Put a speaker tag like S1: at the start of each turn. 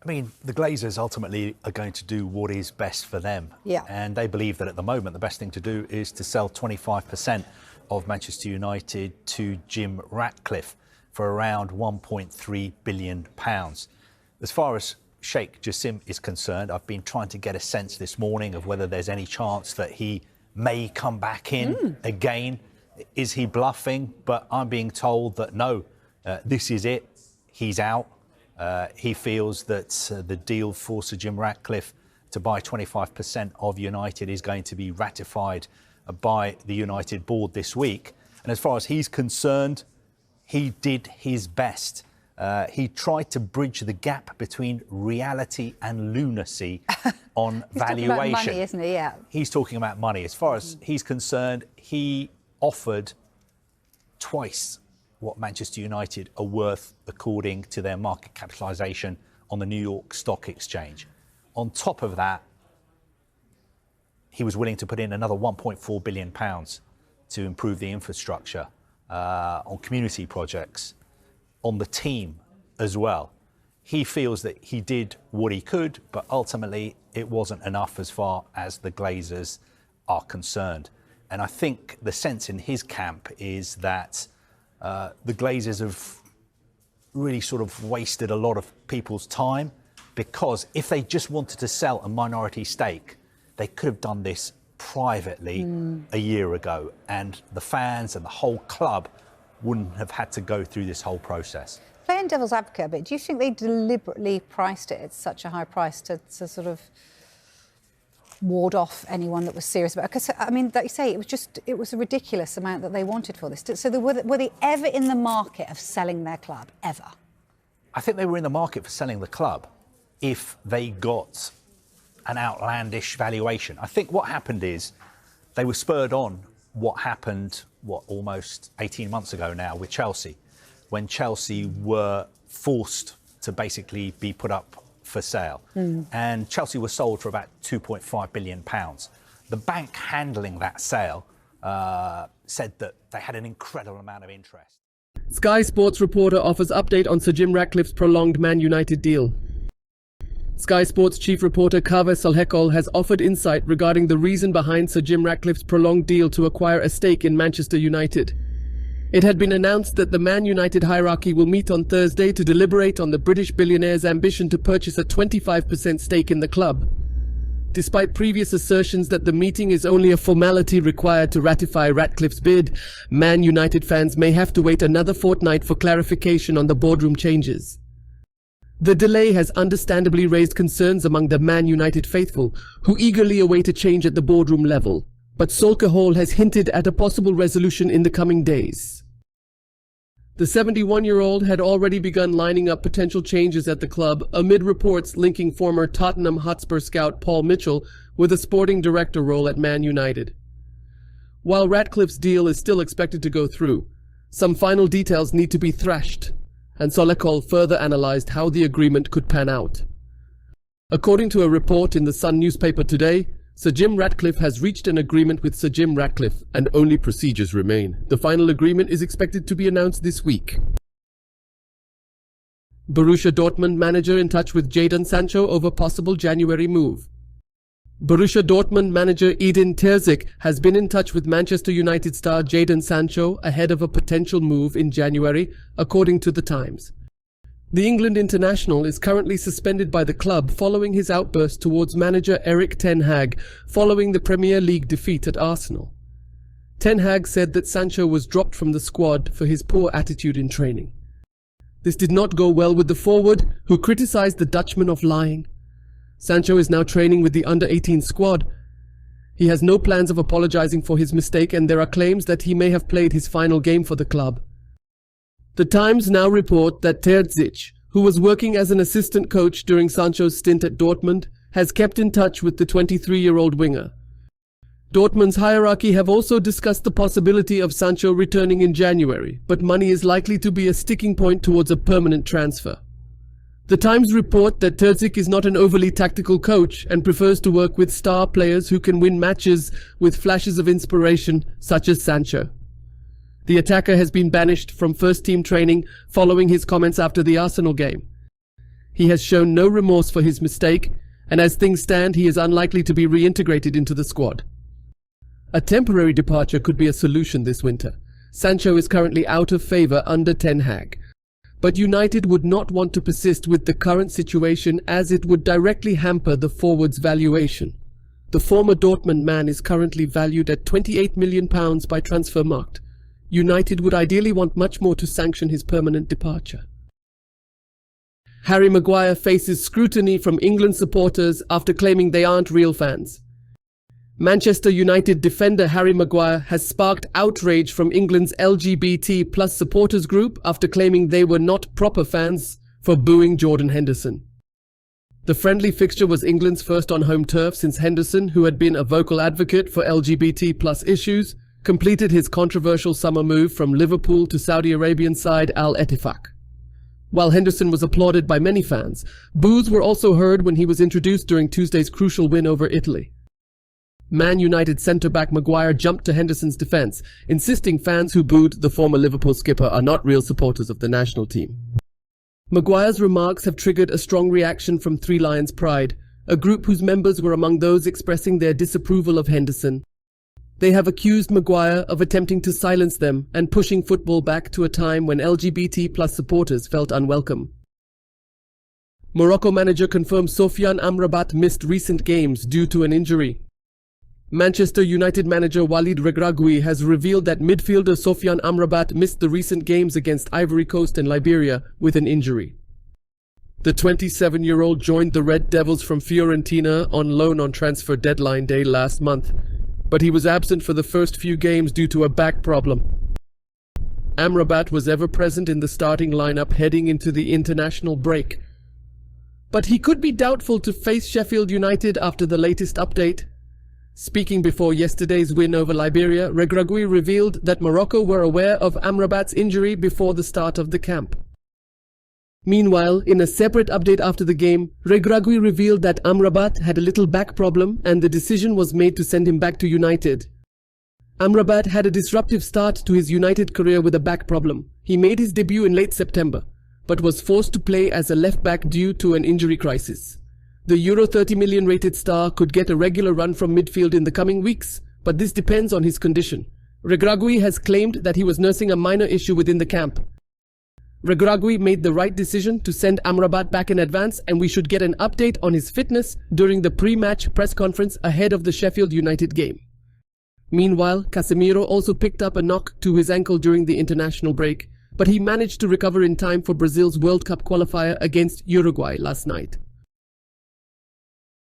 S1: I mean, the Glazers ultimately are going to do what is best for them.
S2: Yeah.
S1: And they believe that at the moment, the best thing to do is to sell 25% of Manchester United to Jim Ratcliffe for around £1.3 billion. As far as Sheikh Jassim is concerned, I've been trying to get a sense this morning of whether there's any chance that he may come back in again. Is he bluffing? But I'm being told that no, this is it. He's out. He feels that the deal for Sir Jim Ratcliffe to buy 25% of United is going to be ratified by the United board this week. And as far as he's concerned, he did his best. He tried to bridge the gap between reality and lunacy on
S2: He's
S1: valuation.
S2: talking about money, isn't he? Yeah.
S1: He's talking about money. As far as he's concerned, he offered twice what Manchester United are worth according to their market capitalisation on the New York Stock Exchange. On top of that, he was willing to put in another £1.4 billion to improve the infrastructure on community projects, on the team as well. He feels that he did what he could, but ultimately it wasn't enough as far as the Glazers are concerned. And I think the sense in his camp is that the Glazers have really sort of wasted a lot of people's time, because if they just wanted to sell a minority stake, they could have done this privately a year ago, and the fans and the whole club wouldn't have had to go through this whole process.
S2: Playing devil's advocate a bit, do you think they deliberately priced it at such a high price to sort of ward off anyone that was serious about it? Because, I mean, like you say, it was a ridiculous amount that they wanted for this. So were they ever in the market of selling their club, ever?
S1: I think they were in the market for selling the club if they got an outlandish valuation. I think what happened is they were spurred on what happened, almost 18 months ago now with Chelsea, when Chelsea were forced to basically be put up for sale. And Chelsea was sold for about £2.5 billion. The bank handling that sale said that they had an incredible amount of interest.
S3: Sky Sports reporter offers update on Sir Jim Ratcliffe's prolonged Man United deal. Sky Sports chief reporter Kaveh Salhekol has offered insight regarding the reason behind Sir Jim Ratcliffe's prolonged deal to acquire a stake in Manchester United. It had been announced that the Man United hierarchy will meet on Thursday to deliberate on the British billionaire's ambition to purchase a 25% stake in the club. Despite previous assertions that the meeting is only a formality required to ratify Ratcliffe's bid, Man United fans may have to wait another fortnight for clarification on the boardroom changes. The delay has understandably raised concerns among the Man United faithful, who eagerly await a change at the boardroom level, but Solskjaer Hall has hinted at a possible resolution in the coming days. The 71-year-old had already begun lining up potential changes at the club amid reports linking former Tottenham Hotspur scout Paul Mitchell with a sporting director role at Man United. While Ratcliffe's deal is still expected to go through, some final details need to be thrashed, and Solekol further analysed how the agreement could pan out. According to a report in the Sun newspaper today, Sir Jim Ratcliffe has reached an agreement with Sir Jim Ratcliffe, and only procedures remain. The final agreement is expected to be announced this week. Borussia Dortmund manager in touch with Jadon Sancho over possible January move. Borussia Dortmund manager Edin Terzic has been in touch with Manchester United star Jadon Sancho ahead of a potential move in January, according to The Times. The England international is currently suspended by the club following his outburst towards manager Erik ten Hag following the Premier League defeat at Arsenal. Ten Hag said that Sancho was dropped from the squad for his poor attitude in training. This did not go well with the forward, who criticised the Dutchman of lying. Sancho is now training with the under-18 squad. He has no plans of apologising for his mistake, and there are claims that he may have played his final game for the club. The Times now report that Terzic, who was working as an assistant coach during Sancho's stint at Dortmund, has kept in touch with the 23-year-old winger. Dortmund's hierarchy have also discussed the possibility of Sancho returning in January, but money is likely to be a sticking point towards a permanent transfer. The Times report that Terzic is not an overly tactical coach and prefers to work with star players who can win matches with flashes of inspiration, such as Sancho. The attacker has been banished from first-team training following his comments after the Arsenal game. He has shown no remorse for his mistake, and as things stand, he is unlikely to be reintegrated into the squad. A temporary departure could be a solution this winter. Sancho is currently out of favour under Ten Hag. But United would not want to persist with the current situation as it would directly hamper the forward's valuation. The former Dortmund man is currently valued at £28 million by Transfermarkt. United would ideally want much more to sanction his permanent departure. Harry Maguire faces scrutiny from England supporters after claiming they aren't real fans. Manchester United defender Harry Maguire has sparked outrage from England's LGBT+ supporters group after claiming they were not proper fans for booing Jordan Henderson. The friendly fixture was England's first on home turf since Henderson, who had been a vocal advocate for LGBT+ issues, completed his controversial summer move from Liverpool to Saudi Arabian side Al Ettifaq. While Henderson was applauded by many fans, boos were also heard when he was introduced during Tuesday's crucial win over Italy. Man United centre-back Maguire jumped to Henderson's defence, insisting fans who booed the former Liverpool skipper are not real supporters of the national team. Maguire's remarks have triggered a strong reaction from Three Lions Pride, a group whose members were among those expressing their disapproval of Henderson. They have accused Maguire of attempting to silence them and pushing football back to a time when LGBT+ supporters felt unwelcome. Morocco manager confirms Sofiane Amrabat missed recent games due to an injury. Manchester United manager Walid Regragui has revealed that midfielder Sofiane Amrabat missed the recent games against Ivory Coast and Liberia with an injury. The 27-year-old joined the Red Devils from Fiorentina on loan on transfer deadline day last month, but he was absent for the first few games due to a back problem. Amrabat was ever present in the starting lineup heading into the international break, but he could be doubtful to face Sheffield United after the latest update. Speaking before yesterday's win over Liberia, Regragui revealed that Morocco were aware of Amrabat's injury before the start of the camp. Meanwhile, in a separate update after the game, Regragui revealed that Amrabat had a little back problem and the decision was made to send him back to United. Amrabat had a disruptive start to his United career with a back problem. He made his debut in late September, but was forced to play as a left-back due to an injury crisis. The Euro 30 million rated star could get a regular run from midfield in the coming weeks, but this depends on his condition. Regragui has claimed that he was nursing a minor issue within the camp. Regragui made the right decision to send Amrabat back in advance, and we should get an update on his fitness during the pre-match press conference ahead of the Sheffield United game. Meanwhile, Casemiro also picked up a knock to his ankle during the international break, but he managed to recover in time for Brazil's World Cup qualifier against Uruguay last night.